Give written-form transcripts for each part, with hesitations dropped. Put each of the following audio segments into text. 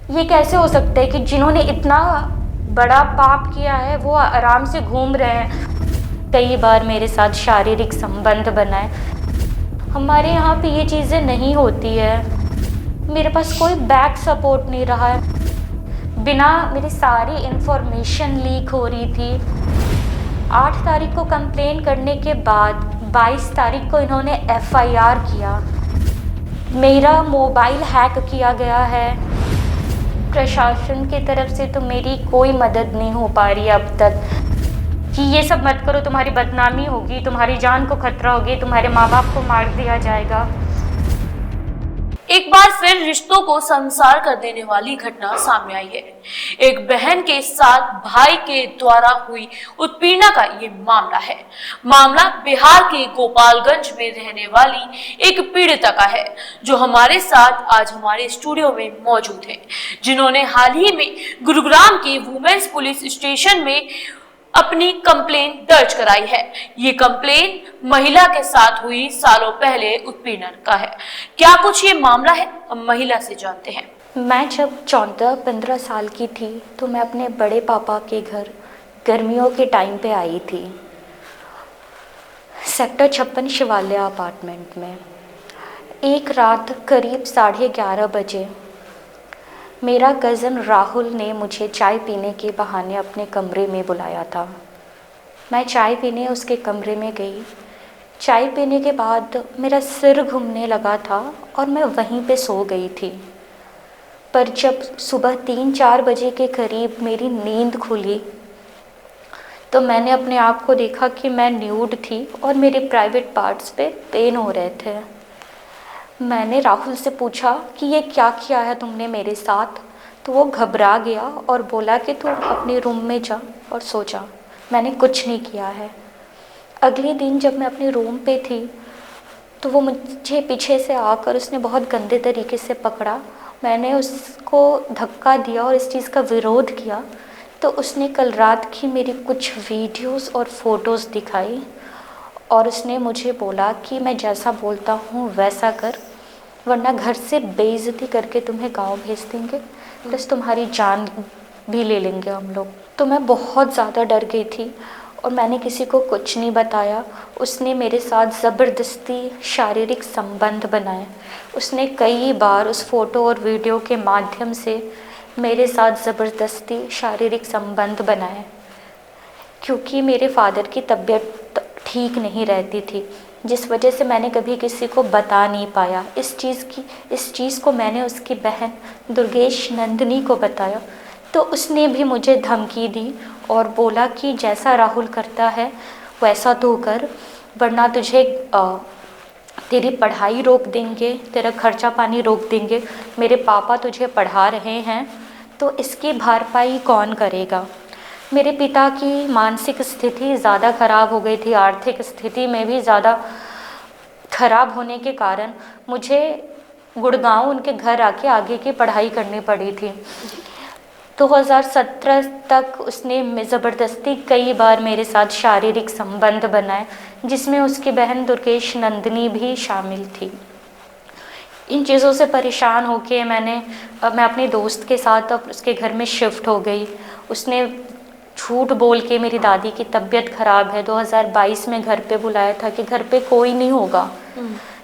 ये कैसे हो सकता है कि जिन्होंने इतना बड़ा पाप किया है वो आराम से घूम रहे हैं। कई बार मेरे साथ शारीरिक संबंध बनाए। हमारे यहाँ पे ये चीज़ें नहीं होती है। मेरे पास कोई बैक सपोर्ट नहीं रहा है। बिना मेरी सारी इंफॉर्मेशन लीक हो रही थी। 8 तारीख को कंप्लेन करने के बाद 22 तारीख को इन्होंने एफआईआर किया। मेरा मोबाइल हैक किया गया है। प्रशासन की तरफ से तो मेरी कोई मदद नहीं हो पा रही है अब तक कि ये सब मत करो, तुम्हारी बदनामी होगी, तुम्हारी जान को खतरा होगी, तुम्हारे माँ बाप को मार दिया जाएगा। एक बार फिर रिश्तों को संसार कर देने वाली घटना सामने आई है। एक बहन के साथ भाई के द्वारा हुई उत्पीड़ना का ये मामला है। मामला बिहार के गोपालगंज में रहने वाली एक पीड़िता का है, जो हमारे साथ आज हमारे स्टूडियो में मौजूद है, जिन्होंने हाल ही में गुरुग्राम के वुमेन्स पुलिस स्टेशन में अपनी कंप्लेन दर्ज कराई है। ये कंप्लेन महिला के साथ हुई सालों पहले उत्पीड़न का है। क्या कुछ ये मामला है, अब महिला से जानते हैं। मैं जब 14-15 साल की थी तो मैं अपने बड़े पापा के घर गर्मियों के टाइम पे आई थी, सेक्टर 56 शिवालय अपार्टमेंट में। एक रात करीब 11:30 बजे मेरा कज़न राहुल ने मुझे चाय पीने के बहाने अपने कमरे में बुलाया था। मैं चाय पीने उसके कमरे में गई। चाय पीने के बाद मेरा सिर घूमने लगा था और मैं वहीं पे सो गई थी। पर जब सुबह 3-4 बजे के करीब मेरी नींद खुली तो मैंने अपने आप को देखा कि मैं न्यूड थी और मेरे प्राइवेट पार्ट्स पे पेन हो रहे थे। मैंने राहुल से पूछा कि ये क्या किया है तुमने मेरे साथ, तो वो घबरा गया और बोला कि तू अपने रूम में जा और सो जा। मैंने कुछ नहीं किया है। अगले दिन जब मैं अपने रूम पे थी तो वो मुझे पीछे से आकर उसने बहुत गंदे तरीके से पकड़ा। मैंने उसको धक्का दिया और इस चीज़ का विरोध किया तो उसने कल रात की मेरी कुछ वीडियोस और फ़ोटोज़ दिखाई और उसने मुझे बोला कि मैं जैसा बोलता हूँ वैसा कर, वरना घर से बेइज्जती करके तुम्हें गांव भेज देंगे, प्लस तुम्हारी जान भी ले लेंगे हम लोग। तो मैं बहुत ज़्यादा डर गई थी और मैंने किसी को कुछ नहीं बताया। उसने मेरे साथ ज़बरदस्ती शारीरिक संबंध बनाए। उसने कई बार उस फ़ोटो और वीडियो के माध्यम से मेरे साथ ज़बरदस्ती शारीरिक संबंध बनाए, क्योंकि मेरे फादर की तबीयत ठीक नहीं रहती थी, जिस वजह से मैंने कभी किसी को बता नहीं पाया। इस चीज़ को मैंने उसकी बहन दुर्गेश नंदिनी को बताया तो उसने भी मुझे धमकी दी और बोला कि जैसा राहुल करता है वैसा तू कर, वरना तुझे तेरी पढ़ाई रोक देंगे, तेरा खर्चा पानी रोक देंगे। मेरे पापा तुझे पढ़ा रहे हैं तो इसकी भरपाई कौन करेगा। मेरे पिता की मानसिक स्थिति ज़्यादा ख़राब हो गई थी, आर्थिक स्थिति में भी ज़्यादा ख़राब होने के कारण मुझे गुड़गांव उनके घर आके आगे की पढ़ाई करनी पड़ी थी। 2017 तक उसने ज़बरदस्ती कई बार मेरे साथ शारीरिक संबंध बनाए, जिसमें उसकी बहन दुर्गेश नंदिनी भी शामिल थी। इन चीज़ों से परेशान होके मैं अपने दोस्त के साथ अब उसके घर में शिफ्ट हो गई। उसने झूठ बोल के मेरी दादी की तबीयत ख़राब है 2022 में घर पे बुलाया था कि घर पे कोई नहीं होगा,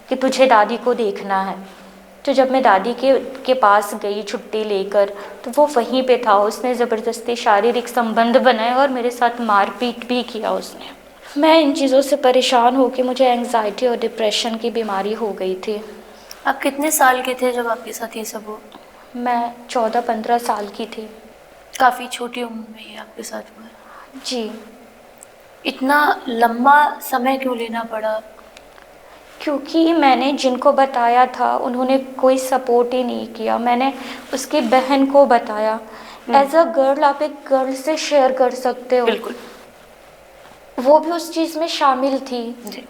कि तुझे दादी को देखना है। तो जब मैं दादी के पास गई छुट्टी लेकर तो वो वहीं पे था। उसने ज़बरदस्ती शारीरिक संबंध बनाए और मेरे साथ मारपीट भी किया उसने। मैं इन चीज़ों से परेशान होकर मुझे एंग्जाइटी और डिप्रेशन की बीमारी हो गई थी। आप कितने साल के थे जब आपके साथ ये सब हुआ? मैं 14-15 साल की थी। काफ़ी छोटी उम्र में ये आपके साथ हुआ? जी। इतना लंबा समय क्यों लेना पड़ा? क्योंकि मैंने जिनको बताया था उन्होंने कोई सपोर्ट ही नहीं किया। मैंने उसकी बहन को बताया। एज अ गर्ल आप एक गर्ल से शेयर कर सकते हो। बिल्कुल। वो भी उस चीज़ में शामिल थी जी।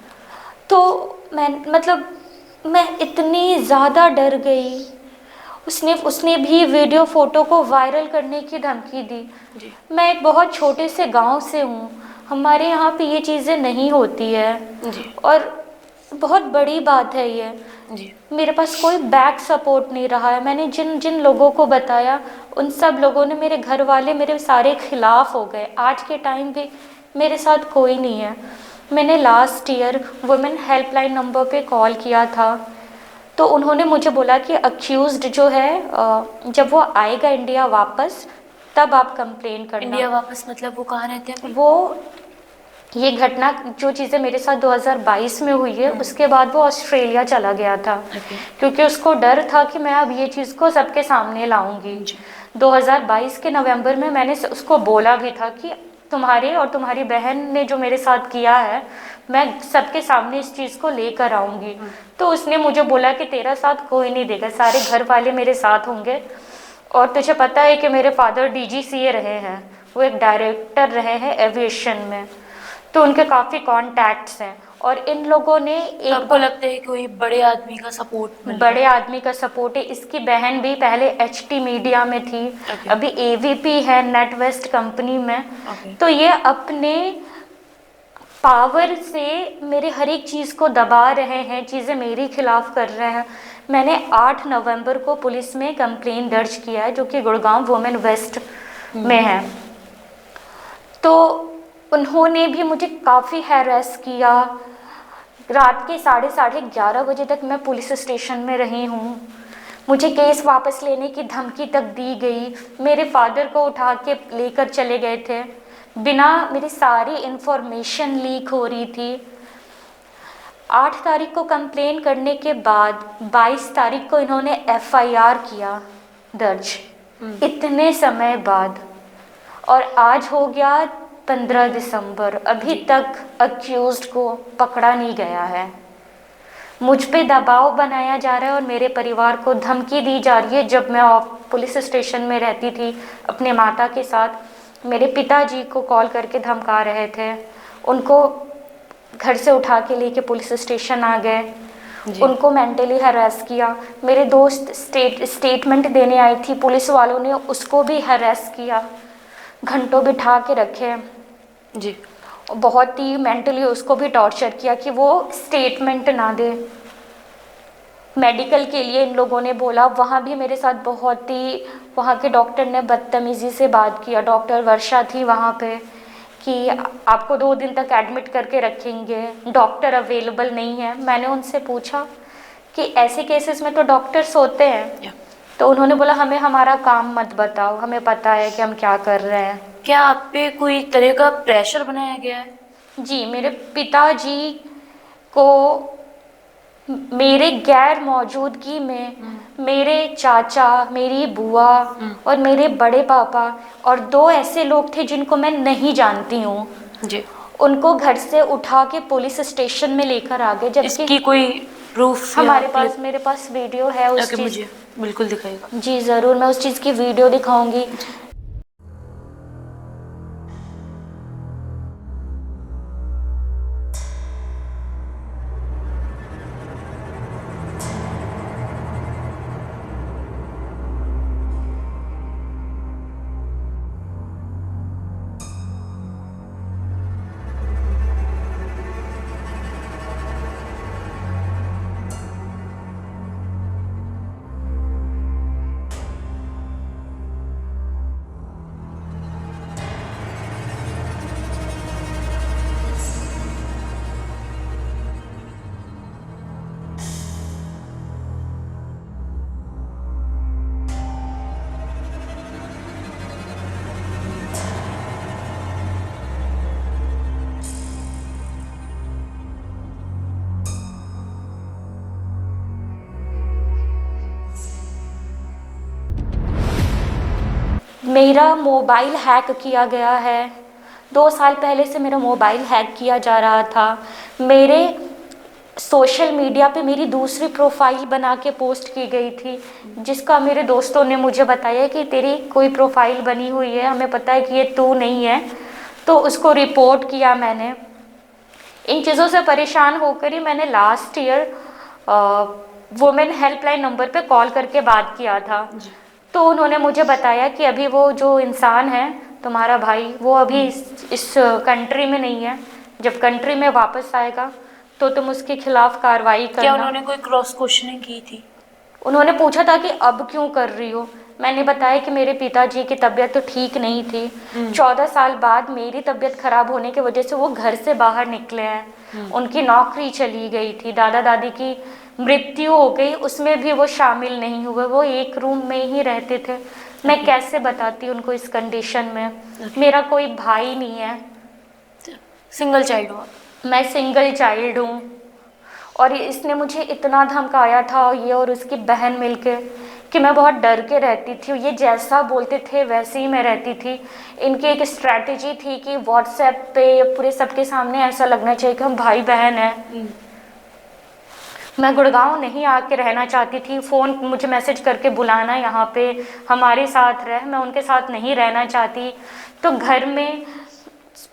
तो मैं इतनी ज़्यादा डर गई। उसने भी वीडियो फ़ोटो को वायरल करने की धमकी दी। जी। मैं एक बहुत छोटे से गांव से हूँ, हमारे यहाँ पे ये चीज़ें नहीं होती है। जी। और बहुत बड़ी बात है ये। जी। मेरे पास कोई बैक सपोर्ट नहीं रहा है। मैंने जिन जिन लोगों को बताया उन सब लोगों ने, मेरे घर वाले मेरे सारे खिलाफ हो गए। आज के टाइम पे मेरे साथ कोई नहीं है। मैंने last year women helpline number पे कॉल किया था, तो उन्होंने मुझे बोला कि अक्यूज्ड जो है जब वो आएगा इंडिया वापस तब आप कंप्लेन करना। इंडिया वापस मतलब वो कहाँ रहते हैं? वो ये घटना जो चीज़ें मेरे साथ 2022 में हुई है उसके बाद वो ऑस्ट्रेलिया चला गया था। क्योंकि उसको डर था कि मैं अब ये चीज़ को सबके सामने लाऊंगी। 2022 के नवंबर में मैंने उसको बोला भी था कि तुम्हारे और तुम्हारी बहन ने जो मेरे साथ किया है मैं सबके सामने इस चीज़ को लेकर आऊँगी। तो उसने मुझे बोला कि तेरा साथ कोई नहीं देगा, सारे घर वाले मेरे साथ होंगे। और तुझे पता है कि मेरे फादर DGCA रहे हैं, वो एक डायरेक्टर रहे हैं एविएशन में, तो उनके काफ़ी कॉन्टैक्ट्स हैं। और इन लोगों ने एक, आपको लगता है कोई बड़े आदमी का सपोर्ट बड़े आदमी का सपोर्ट है। इसकी बहन भी पहले HT मीडिया में थी, अभी AVP है नेटवेस्ट कंपनी में। तो ये अपने पावर से मेरे हर एक चीज़ को दबा रहे हैं, चीज़ें मेरे खिलाफ कर रहे हैं। मैंने 8 नवंबर को पुलिस में कंप्लेन दर्ज किया है, जो कि गुड़गांव वुमेन वेस्ट में है। तो उन्होंने भी मुझे काफ़ी हैरेस किया। रात के 11:30 बजे तक मैं पुलिस स्टेशन में रही हूँ। मुझे केस वापस लेने की धमकी तक दी गई। मेरे फादर को उठा के लेकर चले गए थे, बिना मेरी सारी इंफॉर्मेशन लीक हो रही थी। 8 तारीख को कंप्लेन करने के बाद 22 तारीख को इन्होंने FIR किया दर्ज, इतने समय बाद। और आज हो गया 15 दिसंबर, अभी तक अक्यूज्ड को पकड़ा नहीं गया है। मुझ पे दबाव बनाया जा रहा है और मेरे परिवार को धमकी दी जा रही है। जब मैं पुलिस स्टेशन में रहती थी अपने माता के साथ, मेरे पिताजी को कॉल करके धमका रहे थे। उनको घर से उठा के लेके पुलिस स्टेशन आ गए, उनको मेंटली हरास किया। मेरे दोस्त स्टेटमेंट देने आई थी, पुलिस वालों ने उसको भी हरास किया, घंटों बिठा के रखे जी। बहुत ही मेंटली उसको भी टॉर्चर किया कि वो स्टेटमेंट ना दे। मेडिकल के लिए इन लोगों ने बोला, वहाँ भी मेरे साथ बहुत ही, वहाँ के डॉक्टर ने बदतमीज़ी से बात किया। डॉक्टर वर्षा थी वहाँ पे कि आपको 2 दिन तक एडमिट करके रखेंगे, डॉक्टर अवेलेबल नहीं है। मैंने उनसे पूछा कि ऐसे केसेस में तो डॉक्टर्स होते हैं, तो उन्होंने बोला हमें हमारा काम मत बताओ, हमें पता है कि हम क्या कर रहे हैं। क्या आप पे कोई तरह का प्रेशर बनाया गया है? जी, मेरे पिताजी को मेरे गैर मौजूदगी में मेरे चाचा, मेरी बुआ और मेरे बड़े पापा और 2 ऐसे लोग थे जिनको मैं नहीं जानती हूँ जी, उनको घर से उठा के पुलिस स्टेशन में लेकर आ गए। जबकि इसकी कोई प्रूफ हमारे पास, मेरे पास वीडियो है उस चीज़। मुझे बिल्कुल दिखाएगा। जी ज़रूर, मैं उस चीज़ की वीडियो दिखाऊंगी। मेरा मोबाइल हैक किया गया है। 2 साल पहले से मेरा मोबाइल हैक किया जा रहा था। मेरे सोशल मीडिया पे मेरी दूसरी प्रोफाइल बना के पोस्ट की गई थी, जिसका मेरे दोस्तों ने मुझे बताया कि तेरी कोई प्रोफाइल बनी हुई है, हमें पता है कि ये तू नहीं है। तो उसको रिपोर्ट किया मैंने। इन चीज़ों से परेशान होकर ही मैंने last year women helpline number पे कॉल करके बात किया था। तो उन्होंने मुझे बताया कि अभी वो जो इंसान है तुम्हारा भाई, वो अभी इस कंट्री में नहीं है। जब कंट्री में वापस आएगा तो तुम उसके खिलाफ कार्रवाई क्या करना। उन्होंने कोई क्रॉस क्वेश्चनिंग की थी? उन्होंने पूछा था कि अब क्यों कर रही हो। मैंने बताया कि मेरे पिताजी की तबीयत तो ठीक नहीं थी। 14 साल बाद मेरी तबीयत खराब होने की वजह से वो घर से बाहर निकले हैं। उनकी नौकरी चली गई थी, दादा दादी की मृत्यु हो गई, उसमें भी वो शामिल नहीं हुए। वो एक रूम में ही रहते थे। मैं कैसे बताती उनको इस कंडीशन में। मेरा कोई भाई नहीं है, सिंगल चाइल्ड हो? मैं सिंगल चाइल्ड हूँ। और इसने मुझे इतना धमकाया था, ये और उसकी बहन मिलके, कि मैं बहुत डर के रहती थी। ये जैसा बोलते थे वैसे ही मैं रहती थी। इनकी एक स्ट्रैटेजी थी कि व्हाट्सएप पे पूरे सबके सामने ऐसा लगना चाहिए कि हम भाई बहन हैं। मैं गुड़गांव नहीं आके रहना चाहती थी। फ़ोन मुझे मैसेज करके बुलाना यहाँ पे हमारे साथ रह, मैं उनके साथ नहीं रहना चाहती। तो घर में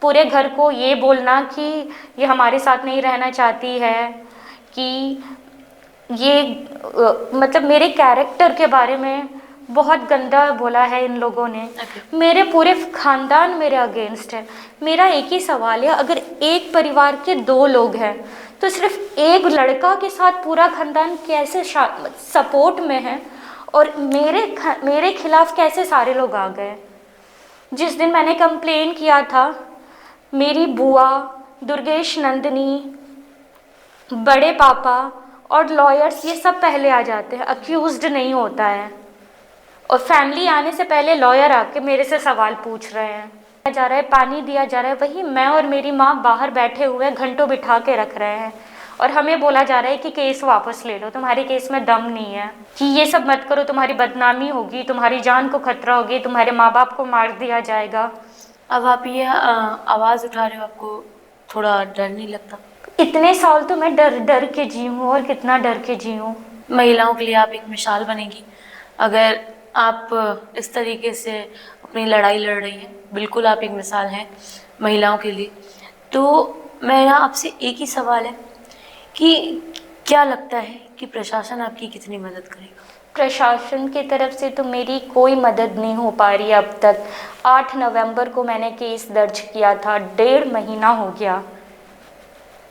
पूरे घर को ये बोलना कि ये हमारे साथ नहीं रहना चाहती है, कि ये मतलब मेरे कैरेक्टर के बारे में बहुत गंदा बोला है इन लोगों ने। मेरे पूरे खानदान मेरे अगेंस्ट है। मेरा एक ही सवाल है, अगर एक परिवार के 2 लोग हैं तो सिर्फ एक लड़का के साथ पूरा खानदान कैसे सपोर्ट में है, और मेरे खिलाफ कैसे सारे लोग आ गए। जिस दिन मैंने कंप्लेन किया था, मेरी बुआ, दुर्गेश नंदिनी, बड़े पापा और लॉयर्स ये सब पहले आ जाते हैं, अक्यूज्ड नहीं होता है। और फैमिली आने से पहले लॉयर आके मेरे से सवाल पूछ रहे हैं, जा रहा है पानी दिया जा रहा है, वही मैं और मेरी माँ बाहर बैठे हुए घंटों बिठा के रख रहे हैं। और हमें बोला जा रहा है कि केस वापस ले लो, तुम्हारे केस में दम नहीं है, कि ये सब मत करो, तुम्हारी बदनामी होगी, तुम्हारी जान को खतरा होगी, तुम्हारे माँ बाप को मार दिया जाएगा। अब आप ये आवाज़ उठा रहे हो, आपको थोड़ा डर नहीं लगता? इतने साल तो मैं डर डर के जी हूँ, और कितना डर के जी हूँ। महिलाओं के लिए आप एक मिसाल बनेगी अगर आप इस तरीके से अपनी लड़ाई लड़ रही हैं। बिल्कुल आप एक मिसाल हैं महिलाओं के लिए। तो मेरा आपसे एक ही सवाल है कि क्या लगता है कि प्रशासन आपकी कितनी मदद करेगा? प्रशासन की तरफ से तो मेरी कोई मदद नहीं हो पा रही है अब तक। 8 नवंबर को मैंने केस दर्ज किया था, 1.5 महीना हो गया,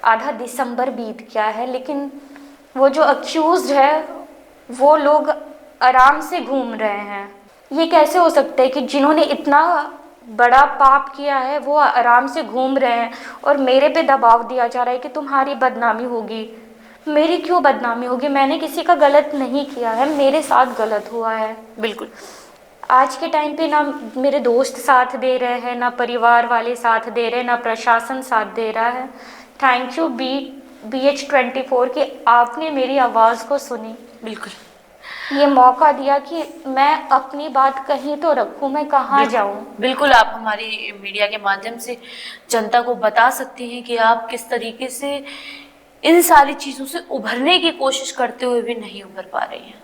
आधा दिसंबर बीत गया है, लेकिन वो जो अक्यूज्ड है वो लोग आराम से घूम रहे हैं। ये कैसे हो सकता है कि जिन्होंने इतना बड़ा पाप किया है वो आराम से घूम रहे हैं, और मेरे पे दबाव दिया जा रहा है कि तुम्हारी बदनामी होगी। मेरी क्यों बदनामी होगी? मैंने किसी का गलत नहीं किया है, मेरे साथ गलत हुआ है। बिल्कुल। आज के टाइम पे ना मेरे दोस्त साथ दे रहे हैं, ना परिवार वाले साथ दे रहे हैं, ना प्रशासन साथ दे रहा है। थैंक यू BH24 कि आपने मेरी आवाज़ को सुनी। बिल्कुल। ये मौका दिया कि मैं अपनी बात कहीं तो रखूं, मैं कहाँ जाऊं। बिल्कुल आप हमारी मीडिया के माध्यम से जनता को बता सकती हैं कि आप किस तरीके से इन सारी चीज़ों से उभरने की कोशिश करते हुए भी नहीं उभर पा रही हैं,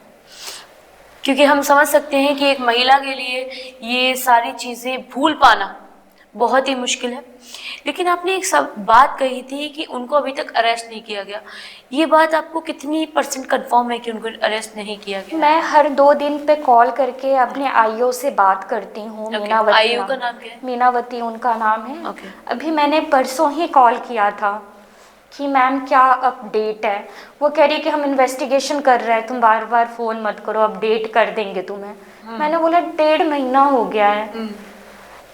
क्योंकि हम समझ सकते हैं कि एक महिला के लिए ये सारी चीज़ें भूल पाना बहुत ही मुश्किल है। लेकिन आपने एक सब बात कही थी कि उनको अभी तक अरेस्ट नहीं किया गया। ये बात आपको कितनी % कंफर्म है कि उनको अरेस्ट नहीं किया गया? मैं हर 2 दिन पे कॉल करके अपने आईओ से बात करती हूँ। मीनावती। आईओ का नाम क्या है? मीनावती उनका नाम है। Okay. अभी मैंने परसों ही कॉल किया था कि मैम क्या अपडेट है। वो कह रही है कि हम इन्वेस्टिगेशन कर रहे हैं, तुम बार बार फ़ोन मत करो, अपडेट कर देंगे तुम्हें। मैंने बोला 1.5 महीना हो गया है।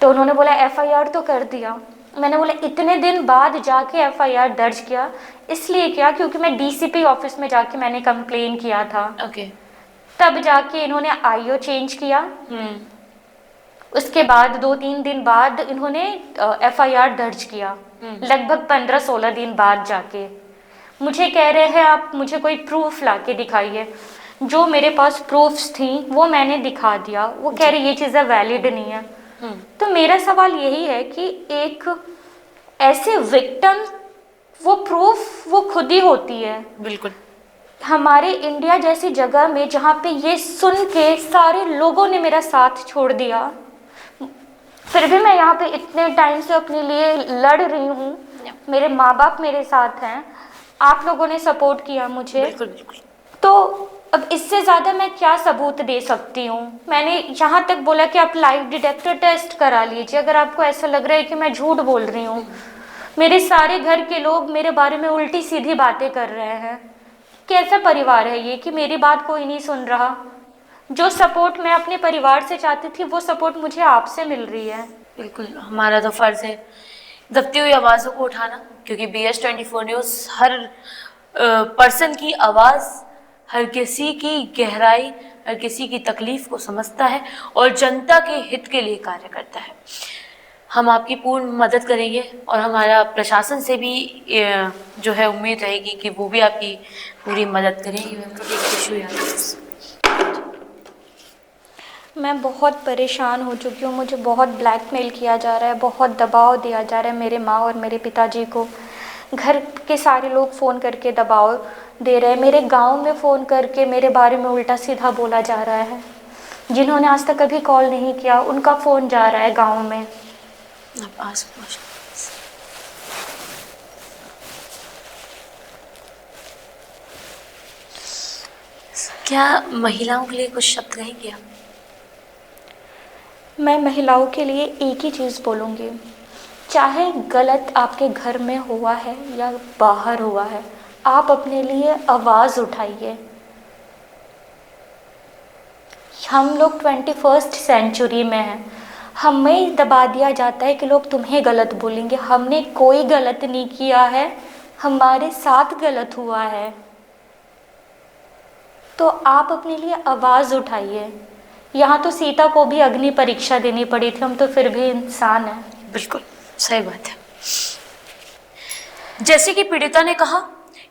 तो उन्होंने बोला FIR तो कर दिया। मैंने बोला इतने दिन बाद जाके FIR दर्ज किया, इसलिए किया क्योंकि मैं DCP ऑफिस में जाके मैंने कंप्लेन किया था। ओके। तब जाके इन्होंने आईओ चेंज किया। उसके बाद 2-3 दिन बाद इन्होंने FIR दर्ज किया, लगभग 15-16 दिन बाद जाके। मुझे कह रहे हैं आप मुझे कोई प्रूफ ला के दिखाइए। जो मेरे पास प्रूफ्स थी वो मैंने दिखा दिया। वो कह रही ये चीज़ें वैलिड नहीं है। तो मेरा सवाल यही है कि एक ऐसे विक्टिम, वो प्रूफ वो खुद ही होती है। बिल्कुल। हमारे इंडिया जैसी जगह में जहाँ पे ये सुन के सारे लोगों ने मेरा साथ छोड़ दिया, फिर भी मैं यहाँ पे इतने टाइम से अपने लिए लड़ रही हूँ। मेरे माँ बाप मेरे साथ हैं, आप लोगों ने सपोर्ट किया मुझे। बिल्कुल बिल्कुल। तो अब इससे ज़्यादा मैं क्या सबूत दे सकती हूँ? मैंने यहाँ तक बोला कि आप लाइव डिटेक्टर टेस्ट करा लीजिए अगर आपको ऐसा लग रहा है कि मैं झूठ बोल रही हूँ। मेरे सारे घर के लोग मेरे बारे में उल्टी सीधी बातें कर रहे हैं। कैसा परिवार है ये कि मेरी बात कोई नहीं सुन रहा। जो सपोर्ट मैं अपने परिवार से चाहती थी वो सपोर्ट मुझे आपसे मिल रही है। बिल्कुल, हमारा तो फर्ज है दबती हुई आवाज़ों को उठाना, क्योंकि BS24 न्यूज़ हर पर्सन की आवाज़, हर किसी की गहराई, हर किसी की तकलीफ को समझता है और जनता के हित के लिए कार्य करता है। हम आपकी पूर्ण मदद करेंगे और हमारा प्रशासन से भी जो है उम्मीद रहेगी कि वो भी आपकी पूरी मदद करेंगे। मैं बहुत परेशान हो चुकी हूँ। मुझे बहुत ब्लैकमेल किया जा रहा है, बहुत दबाव दिया जा रहा है। मेरे माँ और मेरे पिताजी को घर के सारे लोग फ़ोन करके दबाव दे रहे हैं। मेरे गांव में फ़ोन करके मेरे बारे में उल्टा सीधा बोला जा रहा है। जिन्होंने आज तक कभी कॉल नहीं किया उनका फ़ोन जा रहा है गांव में। क्या महिलाओं के लिए कुछ शब्द कहेंगे आप? मैं महिलाओं के लिए एक ही चीज़ बोलूँगी, चाहे गलत आपके घर में हुआ है या बाहर हुआ है, आप अपने लिए आवाज़ उठाइए। हम लोग 21st सेंचुरी में हैं। हमें दबा दिया जाता है कि लोग तुम्हें गलत बोलेंगे। हमने कोई गलत नहीं किया है, हमारे साथ गलत हुआ है। तो आप अपने लिए आवाज़ उठाइए। यहाँ तो सीता को भी अग्नि परीक्षा देनी पड़ी थी, हम तो फिर भी इंसान हैं। बिल्कुल सही बात है। जैसे कि पीड़िता ने कहा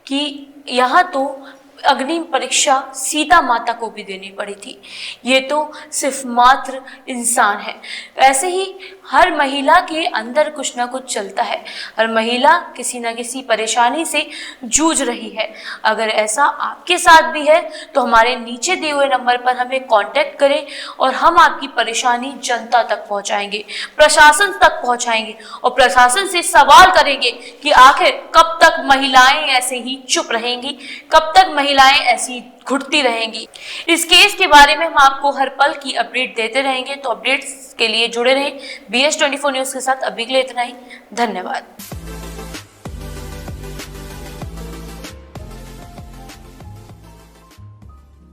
कि यहाँ तो अग्नि परीक्षा सीता माता को भी देनी पड़ी थी, ये तो सिर्फ मात्र इंसान है। ऐसे ही हर महिला के अंदर कुछ ना कुछ चलता है, हर महिला किसी ना किसी परेशानी से जूझ रही है। अगर ऐसा आपके साथ भी है तो हमारे नीचे दिए हुए नंबर पर हमें कांटेक्ट करें और हम आपकी परेशानी जनता तक पहुंचाएंगे, प्रशासन तक पहुंचाएंगे और प्रशासन से सवाल करेंगे कि आखिर कब तक महिलाएं ऐसे ही चुप रहेंगी, कब तक महिलाएं ऐसी घुटती रहेंगी। इस केस के बारे में हम आपको हर पल की अपडेट देते रहेंगे, तो अपडेट्स के लिए जुड़े रहें BS24 न्यूज़ के साथ। अभी के लिए इतना ही, धन्यवाद।